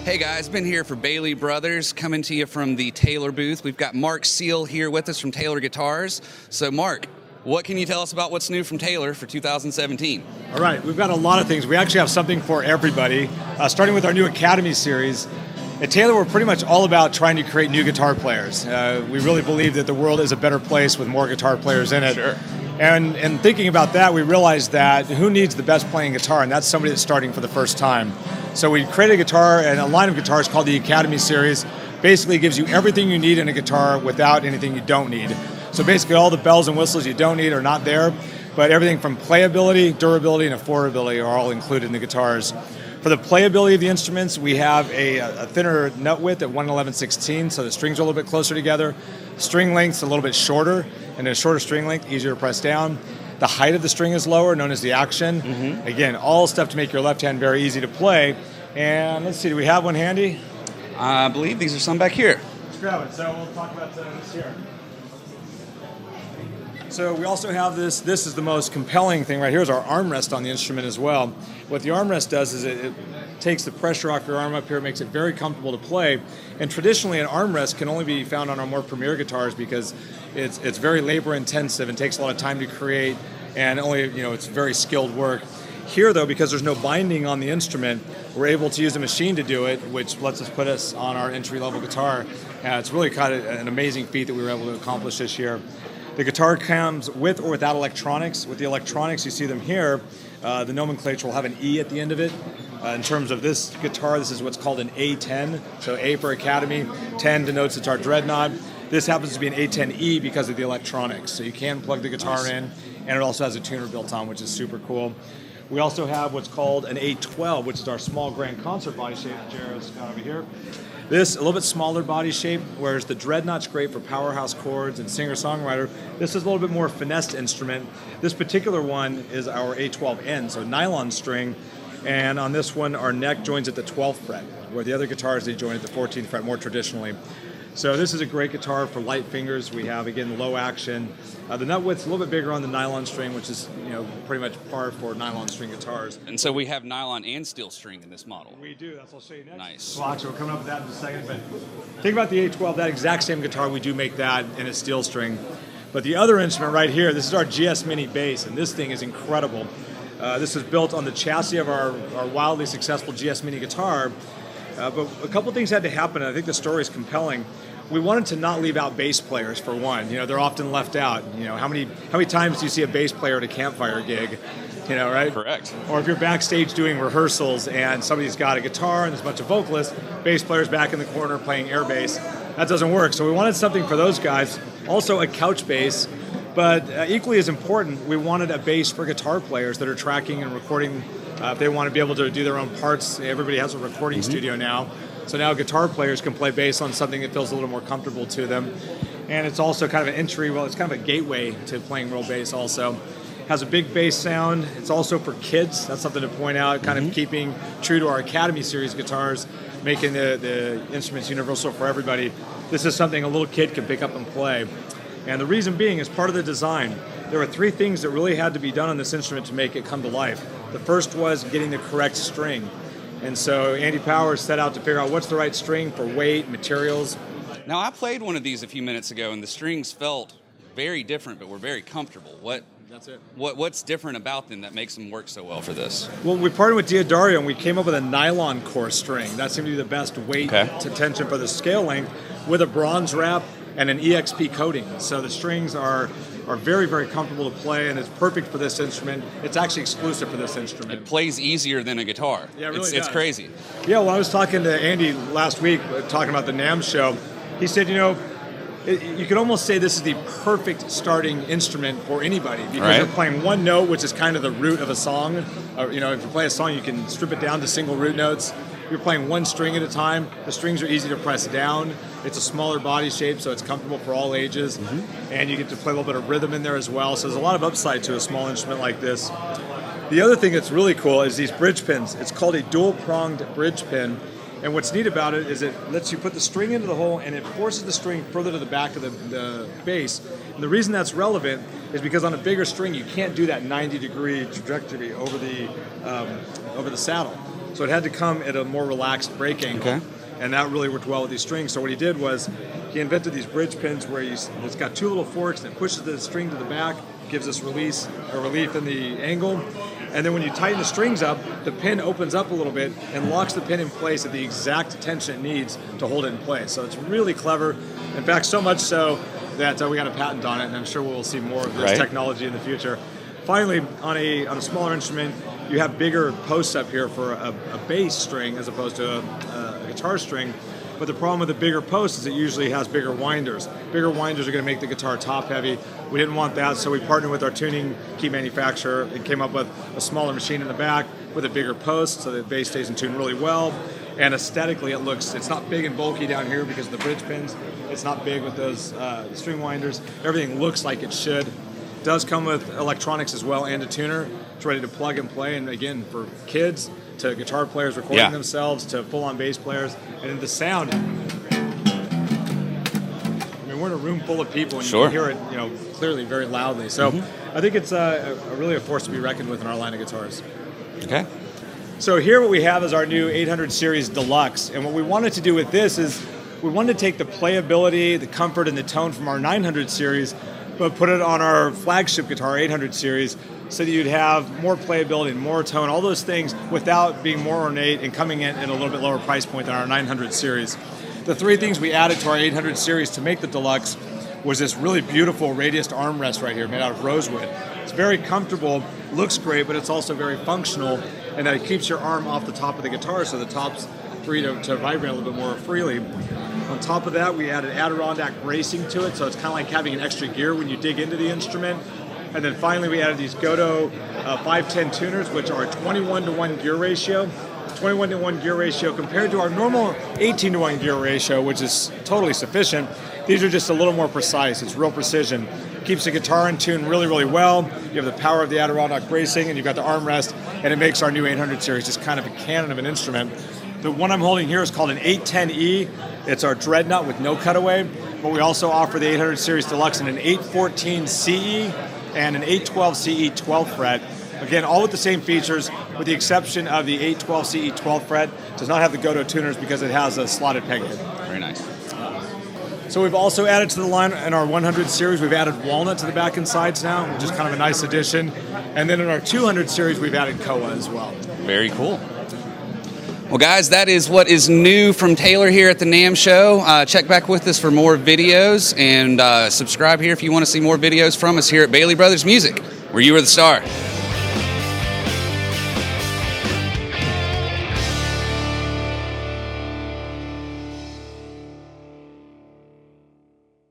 Hey guys, been here for Bailey Brothers, coming to you from the Taylor booth. We've got Mark Seale here with us from Taylor Guitars. So Mark, what can you tell us about what's new from Taylor for 2017? All right, we've got a lot of things. We actually have something for everybody, starting with our new Academy series. At Taylor, we're pretty much all about trying to create new guitar players. We really believe that the world is a better place with more guitar players in it. Sure. And thinking about that, we realized that who needs the best playing guitar, and that's somebody that's starting for the first time. So we created a guitar and a line of guitars called the Academy series. Basically gives you everything you need in a guitar without anything you don't need. So basically all the bells and whistles you don't need are not there, but everything from playability, durability, and affordability are all included in the guitars. For the playability of the instruments, we have a thinner nut width at 1/11/16, so the strings are a little bit closer together. String length's a little bit shorter, and a shorter string length, easier to press down. The height of the string is lower, known as the action. Again, all stuff to make your left hand very easy to play. And let's see, do we have one handy? I believe these are some back here. Let's grab it. So we'll talk about this here. So we also have this is the most compelling thing right here, is our armrest on the instrument as well. What the armrest does is it takes the pressure off your arm up here, makes it very comfortable to play. And traditionally an armrest can only be found on our more premier guitars because it's very labor intensive and takes a lot of time to create, and only, it's very skilled work. Here though, because there's no binding on the instrument, we're able to use a machine to do it, which lets us put us on our entry-level guitar. It's really kind of an amazing feat that we were able to accomplish this year. The guitar comes with or without electronics. With the electronics, you see them here. The nomenclature will have an E at the end of it. In terms of this guitar, this is what's called an A10. So A for Academy, 10 denotes it's our Dreadnought. This happens to be an A10E because of the electronics. So you can plug the guitar in, and it also has a tuner built on, which is super cool. We also have what's called an A12, which is our small grand concert body shape. Jared's got over here. This, a little bit smaller body shape, whereas the Dreadnought's great for powerhouse chords and singer-songwriter. This is a little bit more finessed instrument. This particular one is our A12N, so nylon string, and on this one, our neck joins at the 12th fret, where the other guitars, they join at the 14th fret more traditionally. So this is a great guitar for light fingers. We have, again, low action. The nut width's a little bit bigger on the nylon string, which is, pretty much par for nylon string guitars. And so we have nylon and steel string in this model. We do. That's what I'll show you next. Nice. Well, actually, we're coming up with that in a second. But think about the A12, that exact same guitar, we do make that in a steel string. But the other instrument right here, this is our GS Mini bass, and this thing is incredible. This is built on the chassis of our wildly successful GS Mini guitar. But a couple things had to happen, and I think the story is compelling. We wanted to not leave out bass players, for one. They're often left out. How many times do you see a bass player at a campfire gig? Right? Correct. Or if you're backstage doing rehearsals and somebody's got a guitar and there's a bunch of vocalists, bass player's back in the corner playing air bass. That doesn't work. So we wanted something for those guys. Also a couch bass, but equally as important, we wanted a bass for guitar players that are tracking and recording. If they want to be able to do their own parts, everybody has a recording studio now. So now guitar players can play bass on something that feels a little more comfortable to them. And it's also kind of an entry, it's kind of a gateway to playing real bass also. Has a big bass sound. It's also for kids. That's something to point out, kind of keeping true to our Academy series guitars, making the instruments universal for everybody. This is something a little kid can pick up and play. And the reason being is part of the design. There were 3 things that really had to be done on this instrument to make it come to life. The first was getting the correct string. And so Andy Powers set out to figure out what's the right string for weight, materials. Now, I played one of these a few minutes ago, and the strings felt very different, but were very comfortable. That's it. What's different about them that makes them work so well for this? Well, we partnered with Diodario, and we came up with a nylon core string. That seemed to be the best weight to tension for the scale length, with a bronze wrap and an EXP coating. So the strings are very, very comfortable to play, and it's perfect for this instrument. It's actually exclusive for this instrument. It plays easier than a guitar. Yeah, it really does. It's crazy. Yeah, well, I was talking to Andy last week, talking about the Namm show. He said, you could almost say this is the perfect starting instrument for anybody, because you're playing one note, which is kind of the root of a song. If you play a song, you can strip it down to single root notes. You're playing one string at a time. The strings are easy to press down. It's a smaller body shape, so it's comfortable for all ages. And you get to play a little bit of rhythm in there as well. So there's a lot of upside to a small instrument like this. The other thing that's really cool is these bridge pins. It's called a dual-pronged bridge pin. And what's neat about it is it lets you put the string into the hole, and it forces the string further to the back of the bass. And the reason that's relevant is because on a bigger string, you can't do that 90-degree trajectory over the saddle. So it had to come at a more relaxed break angle. Okay. And that really worked well with these strings. So what he did was he invented these bridge pins where it's got two little forks that pushes the string to the back, gives us relief in the angle. And then when you tighten the strings up, the pin opens up a little bit and locks the pin in place at the exact tension it needs to hold it in place. So it's really clever. In fact, so much so that we got a patent on it, and I'm sure we'll see more of this technology in the future. Finally, on a smaller instrument, you have bigger posts up here for a bass string as opposed to a guitar string. But the problem with the bigger post is it usually has bigger winders. Bigger winders are going to make the guitar top heavy. We didn't want that, so we partnered with our tuning key manufacturer and came up with a smaller machine in the back with a bigger post so that the bass stays in tune really well. And aesthetically, it's not big and bulky down here because of the bridge pins. It's not big with those string winders. Everything looks like it should. It does come with electronics as well and a tuner. It's ready to plug and play, and again, for kids, to guitar players recording themselves, to full-on bass players, and the sound. I mean, we're in a room full of people, and you can hear it, clearly very loudly. So I think it's really a force to be reckoned with in our line of guitars. Okay. So here what we have is our new 800 Series Deluxe, and what we wanted to do with this is we wanted to take the playability, the comfort, and the tone from our 900 series, but put it on our flagship guitar, 800 series, so that you'd have more playability and more tone, all those things, without being more ornate and coming in at a little bit lower price point than our 900 series. The three things we added to our 800 series to make the Deluxe was this really beautiful radiused armrest right here made out of rosewood. It's very comfortable, looks great, but it's also very functional, and that it keeps your arm off the top of the guitar so the top's free to vibrate a little bit more freely. On top of that, we added Adirondack bracing to it, so it's kind of like having an extra gear when you dig into the instrument. And then finally, we added these Goto 510 tuners, which are a 21-to-1 gear ratio. 21-to-1 gear ratio compared to our normal 18-to-1 gear ratio, which is totally sufficient. These are just a little more precise. It's real precision. Keeps the guitar in tune really, really well. You have the power of the Adirondack bracing, and you've got the armrest, and it makes our new 800 series just kind of a cannon of an instrument. The one I'm holding here is called an 810E. It's our dreadnought with no cutaway, but we also offer the 800 Series Deluxe in an 814 CE and an 812 CE 12th fret. Again, all with the same features, with the exception of the 812 CE 12th fret. It does not have the Goto tuners because it has a slotted peg head. Very nice. So we've also added to the line in our 100 series, we've added walnut to the back and sides now, which is kind of a nice addition. And then in our 200 series, we've added koa as well. Very cool. Well, guys, that is what is new from Taylor here at the NAMM show. Check back with us for more videos, and subscribe here if you want to see more videos from us here at Bailey Brothers Music, where you are the star.